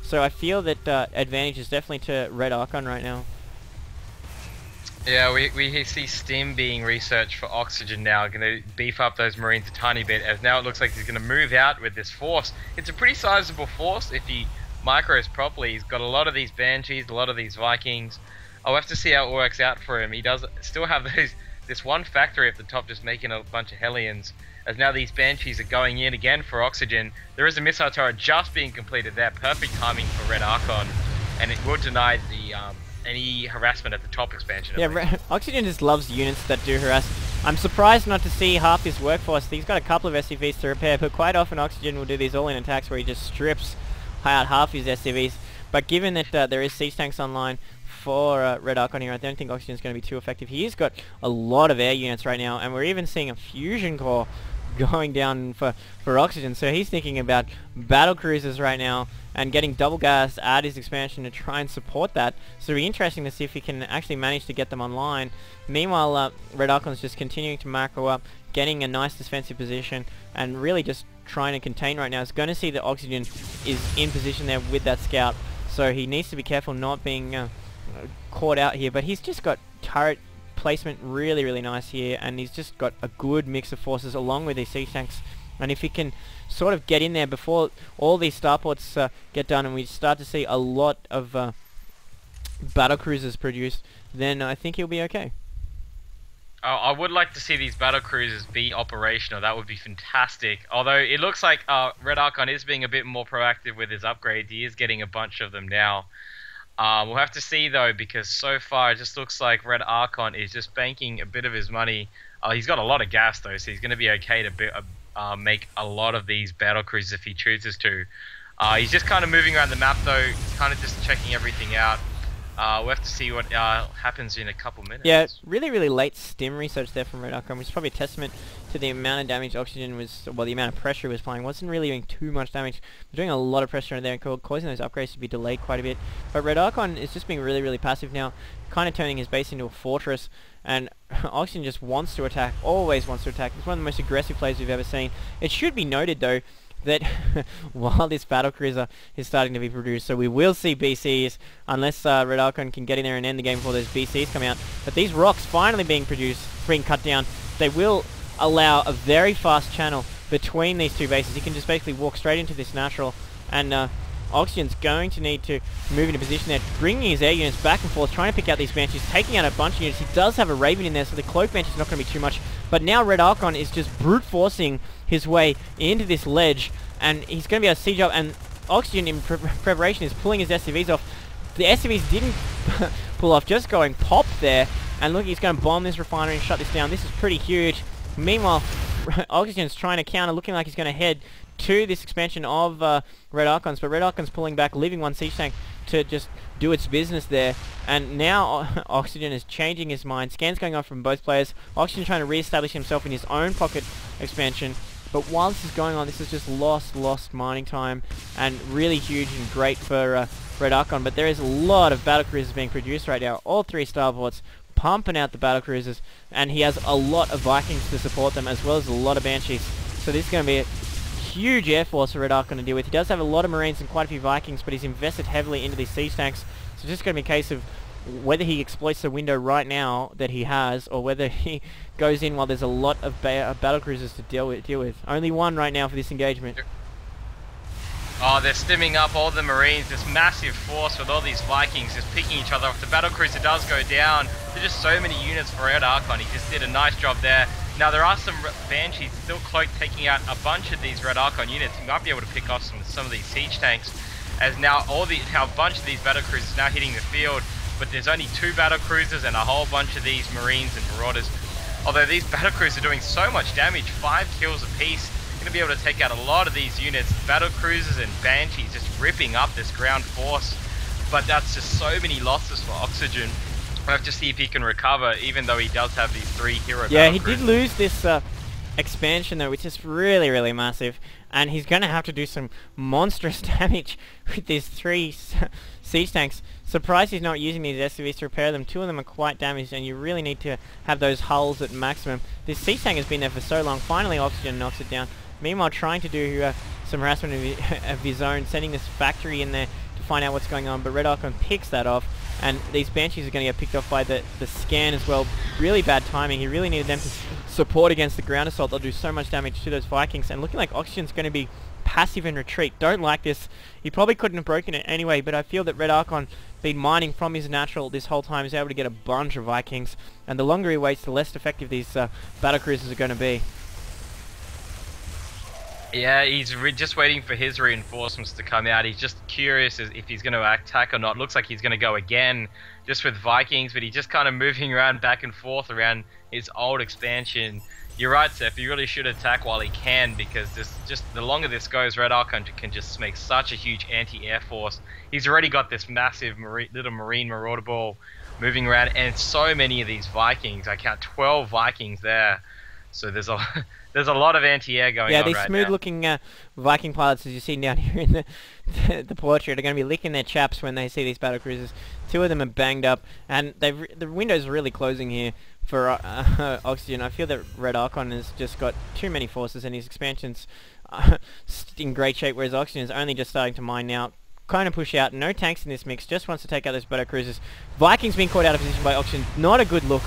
So I feel that advantage is definitely to RedArchon right now. Yeah, we see Stim being researched for oxygen now, going to beef up those Marines a tiny bit, as now it looks like he's going to move out with this force. It's a pretty sizable force if he micros properly. He's got a lot of these Banshees, a lot of these Vikings. I'll have to see how it works out for him. He does still have this one factory at the top just making a bunch of Hellions, as now these Banshees are going in again for oxygen. There is a missile turret just being completed there, perfect timing for RedArchon, and it will deny the any harassment at the top expansion. Yeah, Oxygen just loves units that do harass. I'm surprised not to see half his workforce. He's got a couple of SCVs to repair, but quite often Oxygen will do these all-in attacks where he just strips out half his SCVs. But given that there is siege tanks online for RedArchon here, I don't think Oxygen's going to be too effective. He's got a lot of air units right now, and we're even seeing a fusion core going down for Oxygen. So he's thinking about battle cruisers right now and getting double gas at his expansion to try and support that. So it'll be interesting to see if he can actually manage to get them online. Meanwhile, RedArchon's just continuing to macro up, getting a nice defensive position, and really just trying to contain right now. It's going to see that Oxygen is in position there with that scout, so he needs to be careful not being caught out here. But he's just got turret placement really nice here, and he's just got a good mix of forces along with these siege tanks. And if he can sort of get in there before all these starports get done and we start to see a lot of battle cruisers produced, then I think he'll be okay. I would like to see these battle cruisers be operational. That would be fantastic. Although it looks like RedArchon is being a bit more proactive with his upgrades. He is getting a bunch of them now. We'll have to see though, because so far it just looks like RedArchon is just banking a bit of his money. He's got a lot of gas though, so he's going to be okay to make a lot of these battle cruisers if he chooses to. He's just kind of moving around the map though, kind of just checking everything out. We'll have to see what happens in a couple minutes. Yeah, really late stim research there from RedArchon, which is probably a testament to the amount of damage Oxygen was, well, the amount of pressure he was applying. Wasn't really doing too much damage, but doing a lot of pressure in there, causing those upgrades to be delayed quite a bit. But RedArchon is just being really passive now, kind of turning his base into a fortress, and Oxygen just wants to attack, always wants to attack. It's one of the most aggressive plays we've ever seen. It should be noted though that while this battle cruiser is starting to be produced, so we will see BCs unless RedArchon can get in there and end the game before those BCs come out. But these rocks finally being cut down, they will allow a very fast channel between these two bases. You can just basically walk straight into this natural, and Oxygen's going to need to move into position there, bringing his air units back and forth, trying to pick out these Banshees, taking out a bunch of units. He does have a Raven in there, so the Cloak Banshee is not going to be too much. But now RedArchon is just brute forcing his way into this ledge, and he's going to be able to siege up, and Oxygen in preparation is pulling his SCVs off. The SCVs didn't pull off, just going pop there, and look, he's going to bomb this refinery and shut this down. This is pretty huge. Meanwhile, Oxygen's trying to counter, looking like he's going to head to this expansion of RedArchon's, but RedArchon's pulling back, leaving one siege tank to just do its business there. And now Oxygen is changing his mind. Scans going on from both players. Oxygen trying to re-establish himself in his own pocket expansion. But while this is going on, this is just lost mining time, and really huge and great for RedArchon. But there is a lot of battle cruisers being produced right now. All three starports pumping out the battle cruisers, and he has a lot of Vikings to support them, as well as a lot of Banshees. So this is going to be a huge air force for RedArchon to deal with. He does have a lot of Marines and quite a few Vikings, but he's invested heavily into these siege tanks. So it's just going to be a case of whether he exploits the window right now that he has, or whether he goes in while there's a lot of battle cruisers to deal with. Only one right now for this engagement. Oh, they're stimming up all the Marines, this massive force with all these Vikings just picking each other off. The battle cruiser does go down. There's just so many units for RedArchon. He just did a nice job there. Now there are some Banshees still cloaked, taking out a bunch of these RedArchon units. He might be able to pick off some of these siege tanks, as now a bunch of these battle cruisers now hitting the field. But there's only 2 battle cruisers and a whole bunch of these Marines and Marauders. Although these battle cruisers are doing so much damage, 5 kills apiece, going to be able to take out a lot of these units. Battle cruisers and Banshees just ripping up this ground force. But that's just so many losses for Oxygen. We'll have to see if he can recover, even though he does have these 3 hero battle cruisers. Did lose this expansion though, which is really massive, and he's going to have to do some monstrous damage with these 3 siege tanks. Surprised he's not using these SCVs to repair them. 2 of them are quite damaged, and you really need to have those hulls at maximum. This siege tank has been there for so long. Finally Oxygen knocks it down. Meanwhile, trying to do some harassment of his own, sending this factory in there to find out what's going on, but RedArchon picks that off, and these Banshees are going to get picked off by the scan as well. Really bad timing. He really needed them to support against the ground assault. They'll do so much damage to those Vikings, and looking like Oxygen's going to be passive in retreat. Don't like this. He probably couldn't have broken it anyway, but I feel that RedArchon been mining from his natural this whole time. He's able to get a bunch of Vikings, and the longer he waits, the less effective these battle cruisers are going to be. Yeah, he's just waiting for his reinforcements to come out. He's just curious as if he's going to attack or not. Looks like he's going to go again, just with Vikings, but he's just kind of moving around back and forth around his old expansion. You're right, Seth. He really should attack while he can, because the longer this goes, RedArchon can just make such a huge anti-air force. He's already got this massive little Marine Marauder ball moving around, and so many of these Vikings. I count 12 Vikings there. So there's a lot of anti-air going on right now. Yeah, these smooth-looking Viking pilots, as you see down here in the portrait, are going to be licking their chaps when they see these battle cruisers. 2 of them are banged up, and the window's are really closing here for Oxygen. I feel that RedArchon has just got too many forces, and his expansion's in great shape, whereas Oxygen is only just starting to mine now. Kind of push out. No tanks in this mix. Just wants to take out those battle cruisers. Vikings being caught out of position by Oxygen. Not a good look.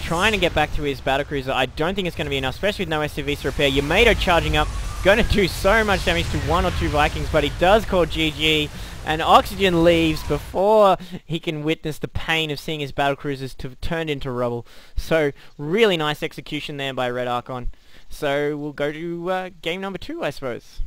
Trying to get back to his battlecruiser. I don't think it's going to be enough, especially with no SCVs to repair. Yamato charging up, going to do so much damage to 1 or 2 Vikings, but he does call GG, and Oxygen leaves before he can witness the pain of seeing his battlecruisers turned into rubble. So, really nice execution there by RedArchon. So, we'll go to game number 2, I suppose.